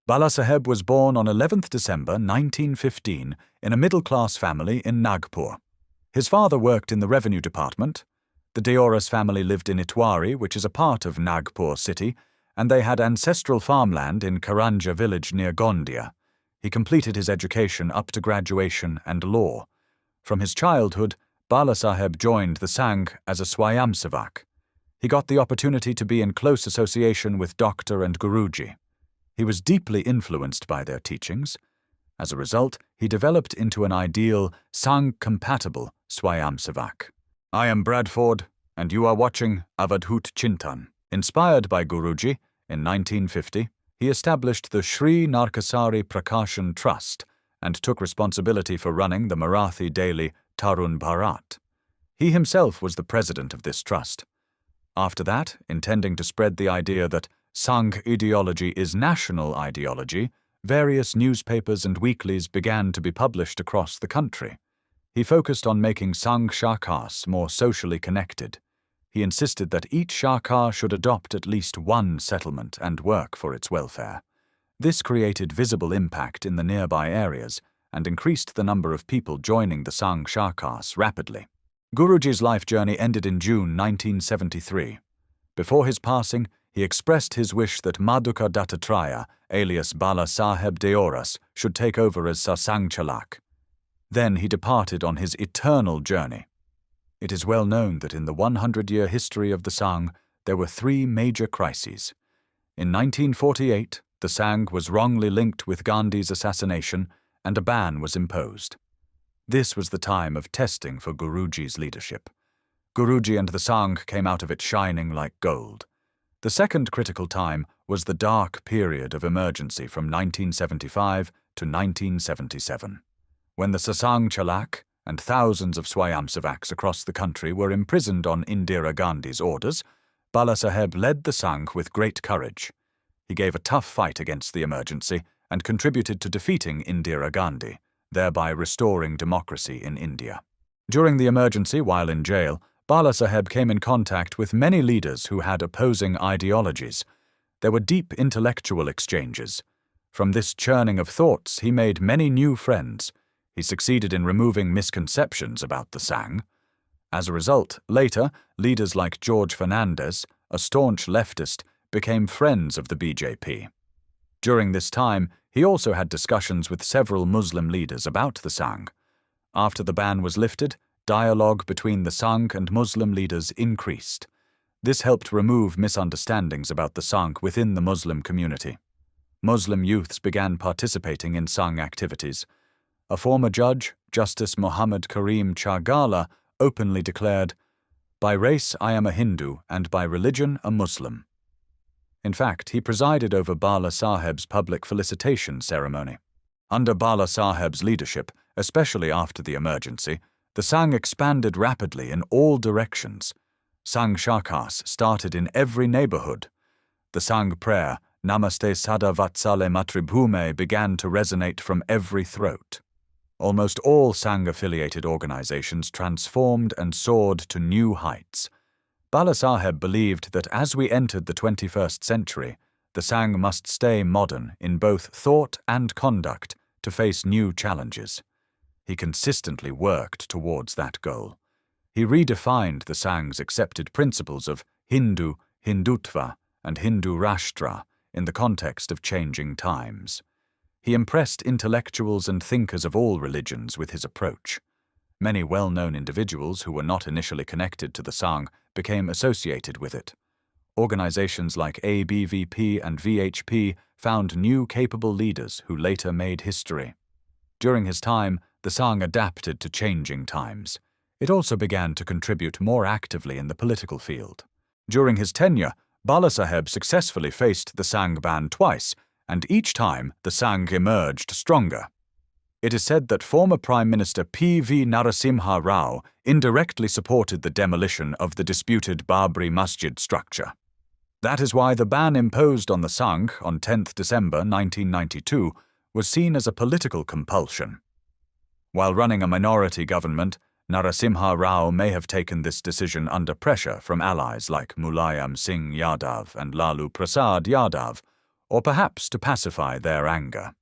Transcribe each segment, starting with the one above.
Balasaheb was born on 11th December 1915 in a middle-class family in Nagpur. His father worked in the revenue department. The Deoras family lived in Itwari, which is a part of Nagpur city, and they had ancestral farmland in Karanja village near Gondia. He completed his education up to graduation and law. From his childhood, Balasaheb joined the Sangh as a Swayamsevak. He got the opportunity to be in close association with Doctor and Guruji. He was deeply influenced by their teachings. As a result, he developed into an ideal, Sangh-compatible Swayamsevak. I am Bradford, and you are watching Avadhut Chintan. Inspired by Guruji, in 1950, he established the Shri Narkasari Prakashan Trust and took responsibility for running the Marathi daily Tarun Bharat. He himself was the president of this trust. After that, intending to spread the idea that Sangh ideology is national ideology, various newspapers and weeklies began to be published across the country. He focused on making Sangh shakas more socially connected. He insisted that each shaka should adopt at least one settlement and work for its welfare. This created visible impact in the nearby areas and increased the number of people joining the Sangh shakas rapidly. Guruji's life journey ended in June 1973. Before his passing, he expressed his wish that Madhuka Dattatreya, alias Baalaasaaheb Deoras, should take over as Sarsanghchalak. Then he departed on his eternal journey. It is well known that in the 100-year history of the Sangh, there were three major crises. In 1948, the Sangh was wrongly linked with Gandhi's assassination, and a ban was imposed. This was the time of testing for Guruji's leadership. Guruji and the Sangh came out of it shining like gold. The second critical time was the dark period of emergency from 1975 to 1977, when the Sarsanghchalak and thousands of Swayamsevaks across the country were imprisoned on Indira Gandhi's orders. Balasaheb led the Sangh with great courage. He gave a tough fight against the emergency and contributed to defeating Indira Gandhi, thereby restoring democracy in India. During the emergency, while in jail, Balasaheb came in contact with many leaders who had opposing ideologies. There were deep intellectual exchanges. From this churning of thoughts, he made many new friends. He succeeded in removing misconceptions about the Sangh. As a result, later, leaders like George Fernandez, a staunch leftist, became friends of the BJP. During this time, he also had discussions with several Muslim leaders about the Sangh. After the ban was lifted, dialogue between the Sangh and Muslim leaders increased. This helped remove misunderstandings about the Sangh within the Muslim community. Muslim youths began participating in Sangh activities. A former judge, Justice Muhammad Karim Chagala, openly declared, "By race I am a Hindu and by religion a Muslim." In fact, he presided over Baalaasaaheb's public felicitation ceremony. Under Baalaasaaheb's leadership, especially after the emergency, the Sangh expanded rapidly in all directions. Sangh shakas started in every neighborhood. The Sangh prayer, Namaste Sada Vatsale Matribhume, began to resonate from every throat. Almost all Sangh-affiliated organizations transformed and soared to new heights. Balasaheb believed that as we entered the 21st century, the Sangh must stay modern in both thought and conduct to face new challenges. He consistently worked towards that goal. He redefined the Sangh's accepted principles of Hindu, Hindutva, and Hindu Rashtra in the context of changing times. He impressed intellectuals and thinkers of all religions with his approach. Many well-known individuals who were not initially connected to the Sangh became associated with it. Organizations like ABVP and VHP found new capable leaders who later made history. During his time, the Sangh adapted to changing times. It also began to contribute more actively in the political field. During his tenure, Balasaheb successfully faced the Sangh ban twice, and each time the Sangh emerged stronger. It is said that former Prime Minister P.V. Narasimha Rao indirectly supported the demolition of the disputed Babri Masjid structure. That is why the ban imposed on the Sangh on 10th December 1992 was seen as a political compulsion. While running a minority government, Narasimha Rao may have taken this decision under pressure from allies like Mulayam Singh Yadav and Lalu Prasad Yadav, or perhaps to pacify their anger.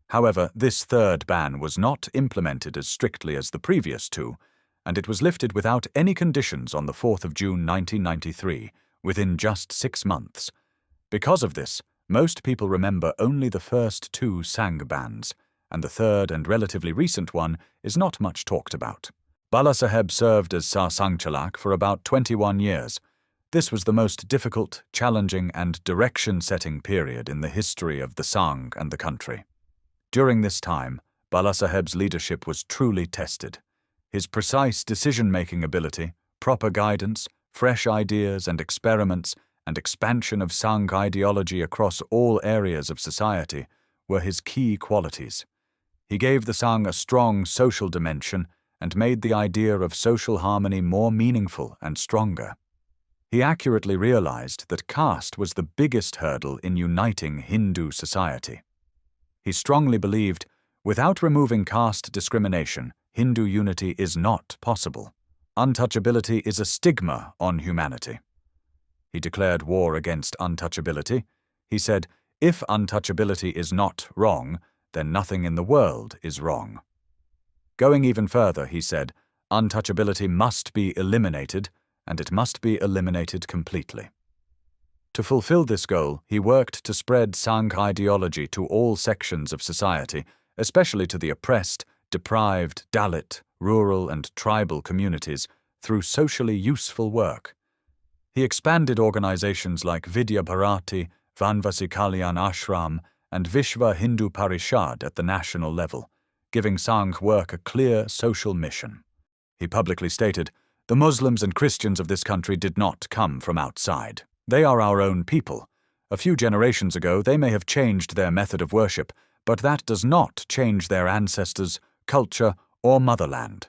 However, this third ban was not implemented as strictly as the previous two, and it was lifted without any conditions on the 4th of June 1993, within just 6 months. Because of this, most people remember only the first two Sangh bans, and the third and relatively recent one is not much talked about. Balasaheb served as Sarsanghchalak for about 21 years. This was the most difficult, challenging, and direction-setting period in the history of the Sangh and the country. During this time, Balasaheb's leadership was truly tested. His precise decision-making ability, proper guidance, fresh ideas and experiments, and expansion of Sangh ideology across all areas of society were his key qualities. He gave the Sangh a strong social dimension and made the idea of social harmony more meaningful and stronger. He accurately realized that caste was the biggest hurdle in uniting Hindu society. He strongly believed, without removing caste discrimination, Hindu unity is not possible. Untouchability is a stigma on humanity. He declared war against untouchability. He said, if untouchability is not wrong, then nothing in the world is wrong. Going even further, he said, untouchability must be eliminated, and it must be eliminated completely. To fulfill this goal, he worked to spread Sangh ideology to all sections of society, especially to the oppressed, deprived, Dalit, rural and tribal communities, through socially useful work. He expanded organizations like Vidya Bharati, Vanvasi Kalyan Ashram, and Vishva Hindu Parishad at the national level, giving Sangh work a clear social mission. He publicly stated, "The Muslims and Christians of this country did not come from outside. They are our own people. A few generations ago, they may have changed their method of worship, but that does not change their ancestors, culture, or motherland."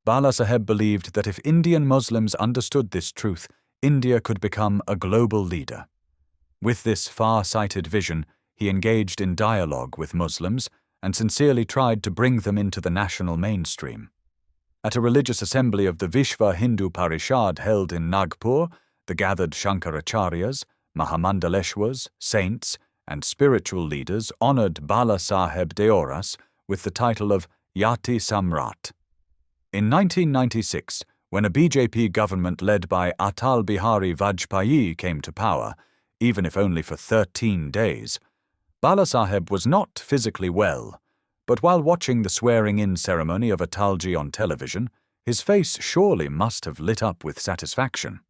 Baalasaheb believed that if Indian Muslims understood this truth, India could become a global leader. With this far-sighted vision, he engaged in dialogue with Muslims and sincerely tried to bring them into the national mainstream. At a religious assembly of the Vishva Hindu Parishad held in Nagpur, the gathered Shankaracharyas, Mahamandaleshwars, saints, and spiritual leaders honored Baalaasaaheb Deoras with the title of Yati Samrat. In 1996, when a BJP government led by Atal Bihari Vajpayee came to power, even if only for 13 days, Baalasaheb was not physically well, but while watching the swearing-in ceremony of Atalji on television, his face surely must have lit up with satisfaction.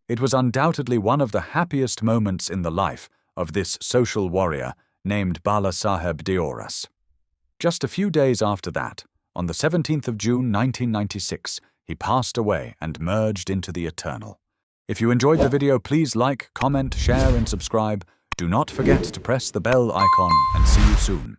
It was undoubtedly one of the happiest moments in the life of this social warrior named Baalaasaaheb Deoras. Just a few days after that, on the 17th of June 1996, he passed away and merged into the eternal. If you enjoyed the video, please like, comment, share, and subscribe. Do not forget to press the bell icon, and see you soon.